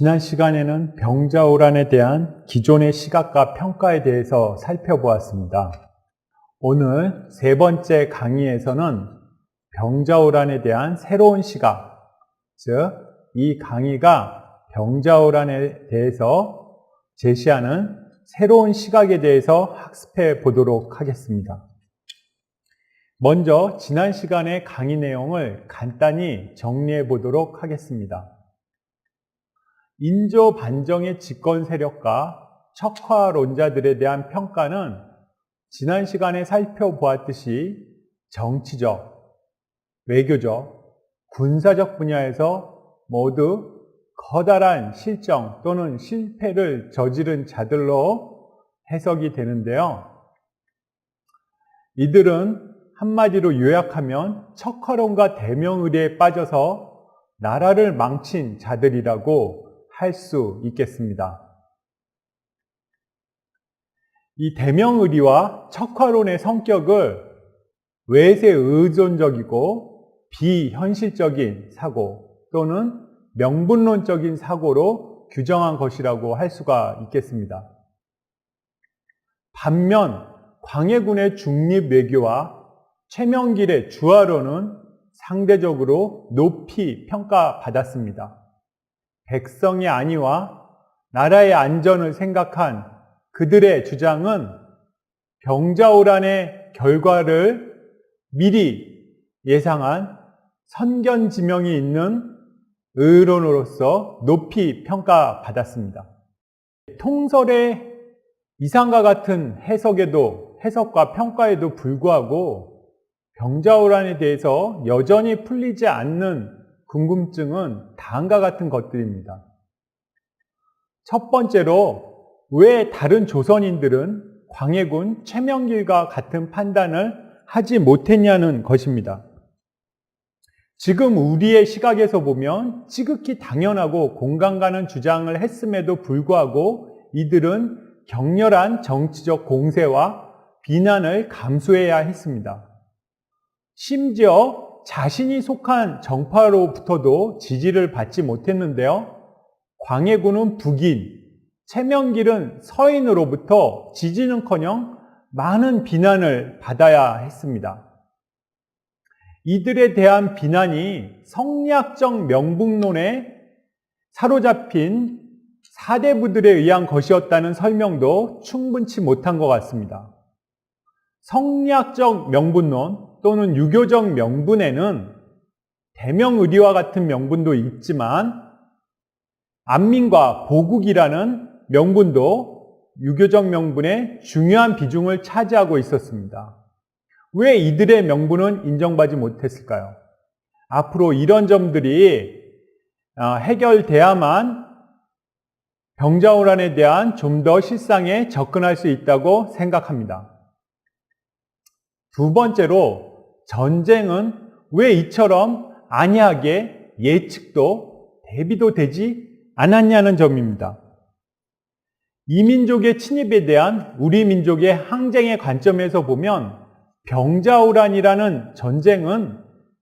지난 시간에는 병자호란에 대한 기존의 시각과 평가에 대해서 살펴보았습니다. 오늘 세 번째 강의에서는 병자호란에 대한 새로운 시각, 즉 이 강의가 병자호란에 대해서 제시하는 새로운 시각에 대해서 학습해 보도록 하겠습니다. 먼저 지난 시간의 강의 내용을 간단히 정리해 보도록 하겠습니다. 인조 반정의 집권 세력과 척화론자들에 대한 평가는 지난 시간에 살펴보았듯이 정치적, 외교적, 군사적 분야에서 모두 커다란 실정 또는 실패를 저지른 자들로 해석이 되는데요. 이들은 한마디로 요약하면 척화론과 대명의리에 빠져서 나라를 망친 자들이라고 할 수 있겠습니다. 이 대명의리와 척화론의 성격을 외세 의존적이고 비현실적인 사고 또는 명분론적인 사고로 규정한 것이라고 할 수가 있겠습니다. 반면 광해군의 중립 외교와 최명길의 주화론은 상대적으로 높이 평가받았습니다. 백성의 안위와 나라의 안전을 생각한 그들의 주장은 병자호란의 결과를 미리 예상한 선견지명이 있는 의론으로서 높이 평가받았습니다. 통설의 이상과 같은 해석과 평가에도 불구하고 병자호란에 대해서 여전히 풀리지 않는 궁금증은 다음과 같은 것들입니다. 첫 번째로 왜 다른 조선인들은 광해군 최명길과 같은 판단을 하지 못했냐는 것입니다. 지금 우리의 시각에서 보면 지극히 당연하고 공감 가는 주장을 했음에도 불구하고 이들은 격렬한 정치적 공세와 비난을 감수해야 했습니다. 심지어 자신이 속한 정파로부터도 지지를 받지 못했는데요. 광해군은 북인, 최명길은 서인으로부터 지지는커녕 많은 비난을 받아야 했습니다. 이들에 대한 비난이 성리학적 명분론에 사로잡힌 사대부들에 의한 것이었다는 설명도 충분치 못한 것 같습니다. 성리학적 명분론 또는 유교적 명분에는 대명의리와 같은 명분도 있지만 안민과 보국이라는 명분도 유교적 명분에 중요한 비중을 차지하고 있었습니다. 왜 이들의 명분은 인정받지 못했을까요? 앞으로 이런 점들이 해결돼야만 병자호란에 대한 좀 더 실상에 접근할 수 있다고 생각합니다. 두 번째로 전쟁은 왜 이처럼 안이하게 예측도 대비도 되지 않았냐는 점입니다. 이민족의 침입에 대한 우리 민족의 항쟁의 관점에서 보면 병자호란이라는 전쟁은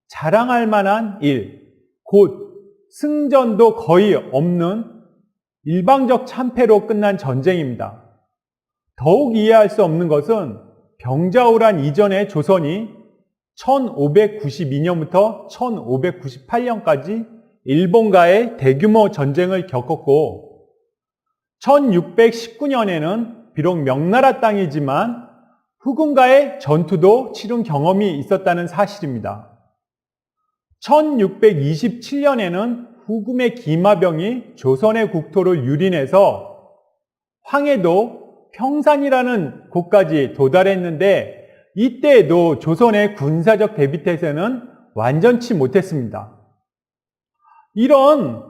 자랑할 만한 일, 곧 승전도 거의 없는 일방적 참패로 끝난 전쟁입니다. 더욱 이해할 수 없는 것은 병자호란 이전의 조선이 1592년부터 1598년까지 일본과의 대규모 전쟁을 겪었고 1619년에는 비록 명나라 땅이지만 후금과의 전투도 치른 경험이 있었다는 사실입니다. 1627년에는 후금의 기마병이 조선의 국토를 유린해서 황해도 평산이라는 곳까지 도달했는데 이때에도 조선의 군사적 대비태세는 완전치 못했습니다. 이런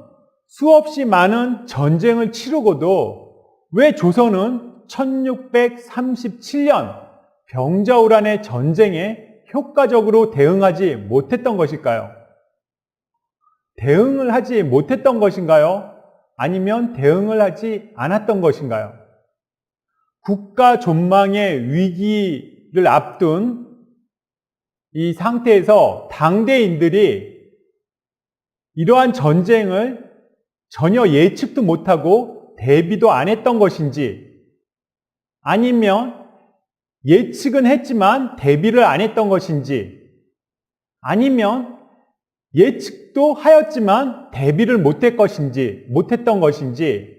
수없이 많은 전쟁을 치르고도 왜 조선은 1637년 병자호란의 전쟁에 효과적으로 대응하지 못했던 것일까요? 대응을 하지 못했던 것인가요? 아니면 대응을 하지 않았던 것인가요? 국가 존망의 위기를 앞둔 이 상태에서 당대인들이 이러한 전쟁을 전혀 예측도 못하고 대비도 안 했던 것인지, 아니면 예측은 했지만 대비를 안 했던 것인지, 아니면 예측도 하였지만 대비를 못했던 것인지,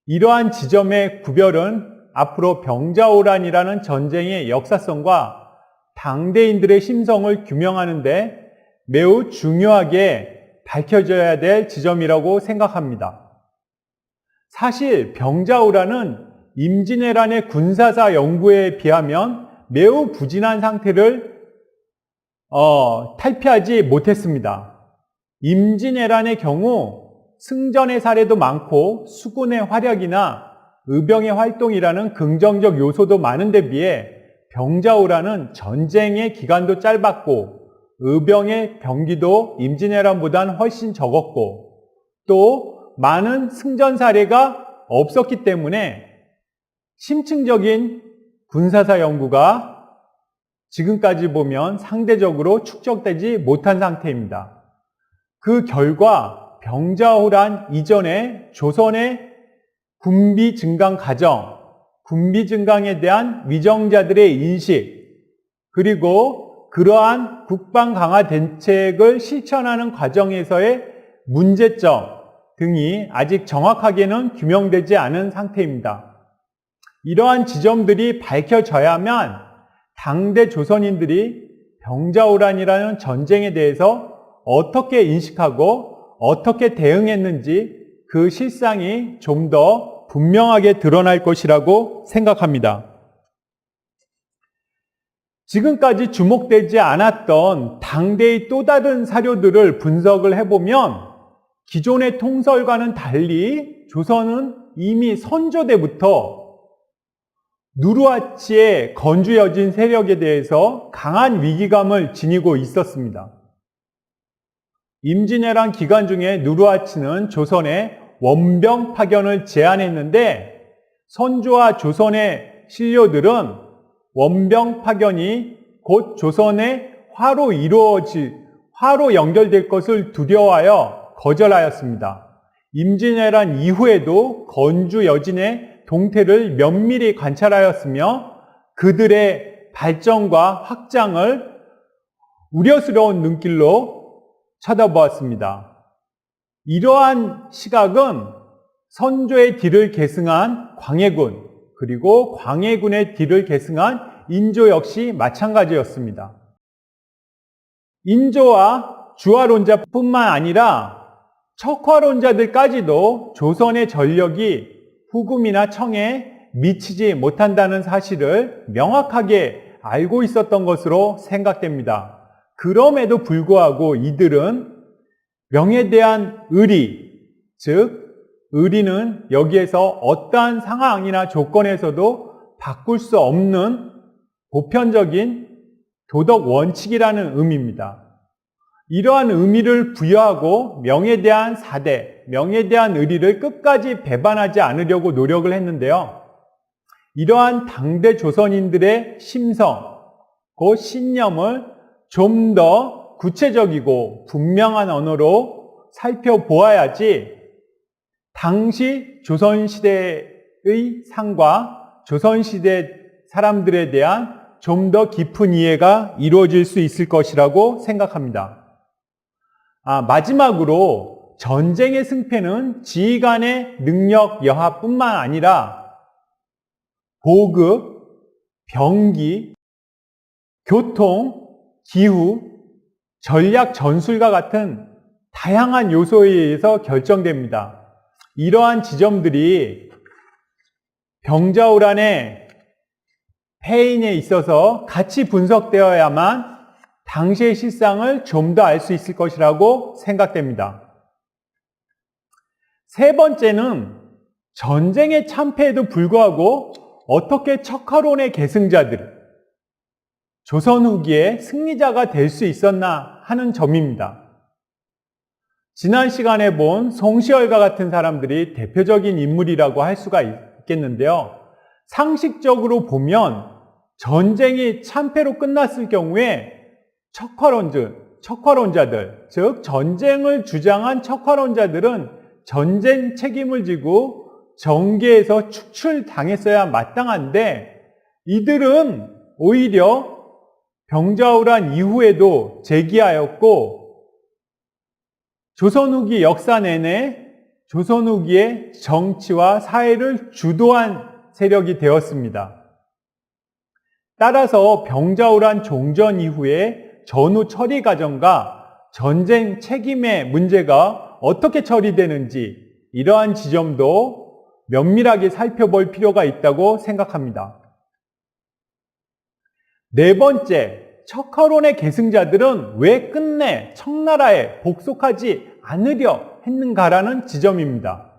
이러한 지점의 구별은 앞으로 병자호란이라는 전쟁의 역사성과 당대인들의 심성을 규명하는 데 매우 중요하게 밝혀져야 될 지점이라고 생각합니다. 사실 병자호란은 임진왜란의 군사사 연구에 비하면 매우 부진한 상태를 탈피하지 못했습니다. 임진왜란의 경우 승전의 사례도 많고 수군의 활약이나 의병의 활동이라는 긍정적 요소도 많은 데 비해 병자호란은 전쟁의 기간도 짧았고 의병의 병기도 임진왜란보다는 훨씬 적었고 또 많은 승전 사례가 없었기 때문에 심층적인 군사사 연구가 지금까지 보면 상대적으로 축적되지 못한 상태입니다. 그 결과 병자호란 이전에 조선의 군비 증강 과정, 군비 증강에 대한 위정자들의 인식, 그리고 그러한 국방 강화 대책을 실천하는 과정에서의 문제점 등이 아직 정확하게는 규명되지 않은 상태입니다. 이러한 지점들이 밝혀져야만 당대 조선인들이 병자호란이라는 전쟁에 대해서 어떻게 인식하고 어떻게 대응했는지 그 실상이 좀 더 분명하게 드러날 것이라고 생각합니다. 지금까지 주목되지 않았던 당대의 또 다른 사료들을 분석을 해보면 기존의 통설과는 달리 조선은 이미 선조대부터 누르하치의 건주여진 세력에 대해서 강한 위기감을 지니고 있었습니다. 임진왜란 기간 중에 누르하치는 조선에 원병 파견을 제안했는데 선조와 조선의 신료들은 원병 파견이 곧 조선의 화로 연결될 것을 두려워하여 거절하였습니다. 임진왜란 이후에도 건주 여진의 동태를 면밀히 관찰하였으며 그들의 발전과 확장을 우려스러운 눈길로 쳐다보았습니다. 이러한 시각은 선조의 뒤를 계승한 광해군, 그리고 광해군의 뒤를 계승한 인조 역시 마찬가지였습니다. 인조와 주화론자뿐만 아니라 척화론자들까지도 조선의 전력이 후금이나 청에 미치지 못한다는 사실을 명확하게 알고 있었던 것으로 생각됩니다. 그럼에도 불구하고 이들은 명에 대한 의리, 즉 의리는 여기에서 어떠한 상황이나 조건에서도 바꿀 수 없는 보편적인 도덕 원칙이라는 의미입니다. 이러한 의미를 부여하고 명에 대한 사대, 명에 대한 의리를 끝까지 배반하지 않으려고 노력을 했는데요. 이러한 당대 조선인들의 심성, 그 신념을 좀 더 구체적이고 분명한 언어로 살펴보아야지 당시 조선시대의 상과 조선시대 사람들에 대한 좀 더 깊은 이해가 이루어질 수 있을 것이라고 생각합니다. 마지막으로 전쟁의 승패는 지휘관의 능력 여하뿐만 아니라 보급, 병기, 교통, 기후, 전략 전술과 같은 다양한 요소에 의해서 결정됩니다. 이러한 지점들이 병자호란의 패인에 있어서 같이 분석되어야만 당시의 실상을 좀 더 알 수 있을 것이라고 생각됩니다. 세 번째는 전쟁의 참패에도 불구하고 어떻게 척화론의 계승자들, 조선 후기에 승리자가 될 수 있었나 하는 점입니다. 지난 시간에 본 송시열과 같은 사람들이 대표적인 인물이라고 할 수가 있겠는데요. 상식적으로 보면 전쟁이 참패로 끝났을 경우에 척화론자들, 즉 전쟁을 주장한 척화론자들은 전쟁 책임을 지고 정계에서 축출당했어야 마땅한데 이들은 오히려 병자호란 이후에도 재기하였고 조선 후기 역사 내내 조선 후기의 정치와 사회를 주도한 세력이 되었습니다. 따라서 병자호란 종전 이후에 전후 처리 과정과 전쟁 책임의 문제가 어떻게 처리되는지 이러한 지점도 면밀하게 살펴볼 필요가 있다고 생각합니다. 네 번째, 척화론의 계승자들은 왜 끝내 청나라에 복속하지 않으려 했는가라는 지점입니다.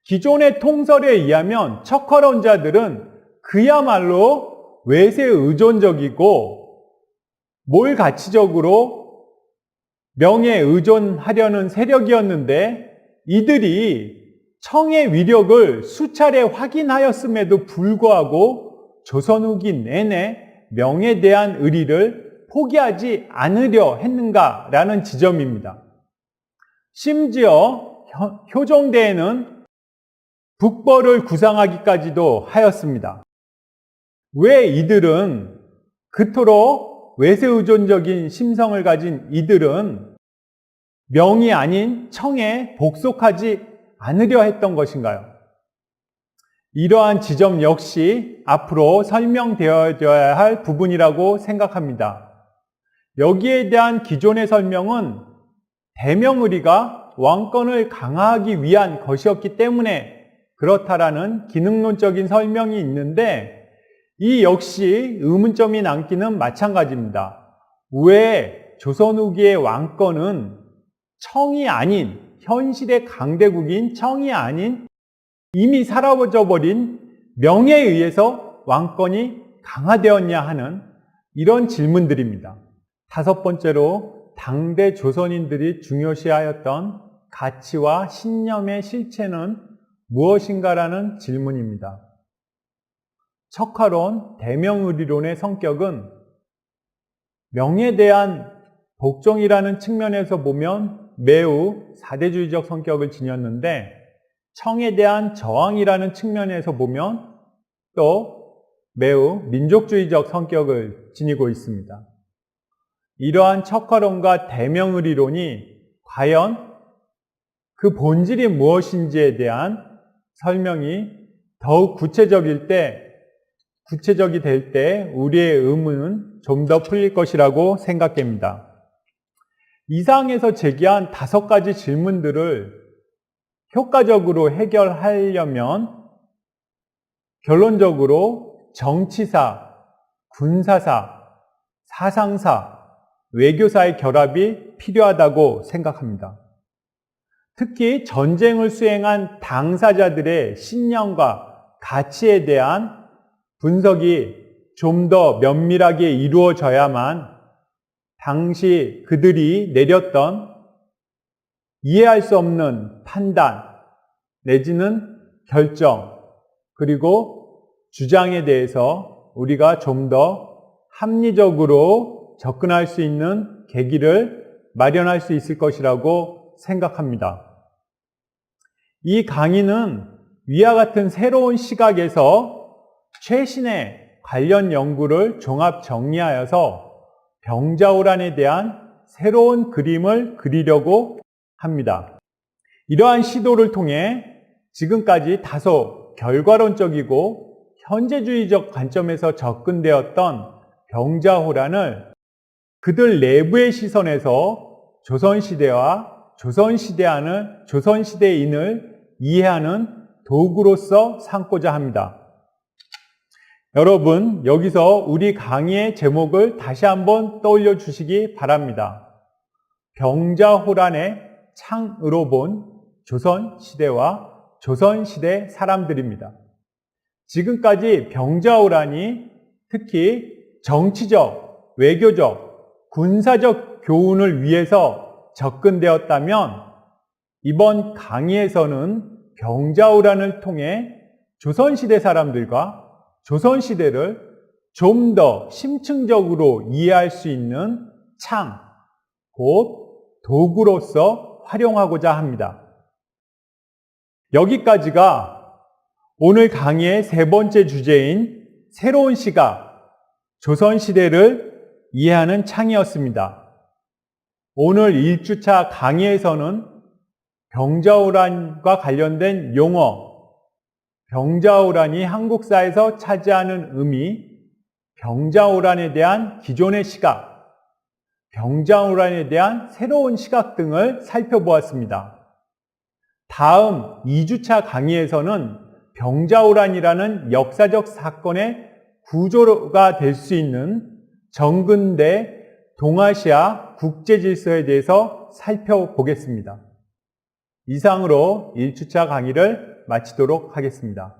기존의 통설에 의하면 척화론자들은 그야말로 외세 의존적이고 몰가치적으로 명예에 의존하려는 세력이었는데 이들이 청의 위력을 수차례 확인하였음에도 불구하고 조선 후기 내내 명에 대한 의리를 포기하지 않으려 했는가라는 지점입니다. 심지어 효종대에는 북벌을 구상하기까지도 하였습니다. 왜 이들은 그토록 외세의존적인 심성을 가진 이들은 명이 아닌 청에 복속하지 않으려 했던 것인가요? 이러한 지점 역시 앞으로 설명되어야 할 부분이라고 생각합니다. 여기에 대한 기존의 설명은 대명의리가 왕권을 강화하기 위한 것이었기 때문에 그렇다라는 기능론적인 설명이 있는데 이 역시 의문점이 남기는 마찬가지입니다. 왜 조선 후기의 왕권은 청이 아닌 현실의 강대국인 청이 아닌 이미 사라져버린 명예에 의해서 왕권이 강화되었냐 하는 이런 질문들입니다. 다섯 번째로 당대 조선인들이 중요시하였던 가치와 신념의 실체는 무엇인가라는 질문입니다. 척화론, 대명의리론의 성격은 명에 대한 복종이라는 측면에서 보면 매우 사대주의적 성격을 지녔는데 청에 대한 저항이라는 측면에서 보면 또 매우 민족주의적 성격을 지니고 있습니다. 이러한 척화론과 대명의리론이 과연 그 본질이 무엇인지에 대한 설명이 더욱 구체적이 될 때 우리의 의문은 좀 더 풀릴 것이라고 생각됩니다. 이상에서 제기한 5가지 질문들을 효과적으로 해결하려면 결론적으로 정치사, 군사사, 사상사, 외교사의 결합이 필요하다고 생각합니다. 특히 전쟁을 수행한 당사자들의 신념과 가치에 대한 분석이 좀 더 면밀하게 이루어져야만 당시 그들이 내렸던 이해할 수 없는 판단 내지는 결정 그리고 주장에 대해서 우리가 좀 더 합리적으로 접근할 수 있는 계기를 마련할 수 있을 것이라고 생각합니다. 이 강의는 위와 같은 새로운 시각에서 최신의 관련 연구를 종합 정리하여서 병자호란에 대한 새로운 그림을 그리려고 합니다. 이러한 시도를 통해 지금까지 다소 결과론적이고 현재주의적 관점에서 접근되었던 병자호란을 그들 내부의 시선에서 조선시대와 조선시대인을 이해하는 도구로서 삼고자 합니다. 여러분, 여기서 우리 강의의 제목을 다시 한번 떠올려 주시기 바랍니다. 병자호란의 창으로 본 조선시대와 조선시대 사람들입니다. 지금까지 병자호란이 특히 정치적, 외교적, 군사적 교훈을 위해서 접근되었다면 이번 강의에서는 병자호란을 통해 조선시대 사람들과 조선시대를 좀 더 심층적으로 이해할 수 있는 창, 곧 도구로서 활용하고자 합니다. 여기까지가 오늘 강의의 세 번째 주제인 새로운 시각, 조선시대를 이해하는 창이었습니다. 오늘 1주차 강의에서는 병자호란과 관련된 용어, 병자호란이 한국사에서 차지하는 의미, 병자호란에 대한 기존의 시각, 병자호란에 대한 새로운 시각 등을 살펴보았습니다. 다음 2주차 강의에서는 병자호란이라는 역사적 사건의 구조가 될 수 있는 정근대 동아시아 국제질서에 대해서 살펴보겠습니다. 이상으로 1주차 강의를 마치도록 하겠습니다.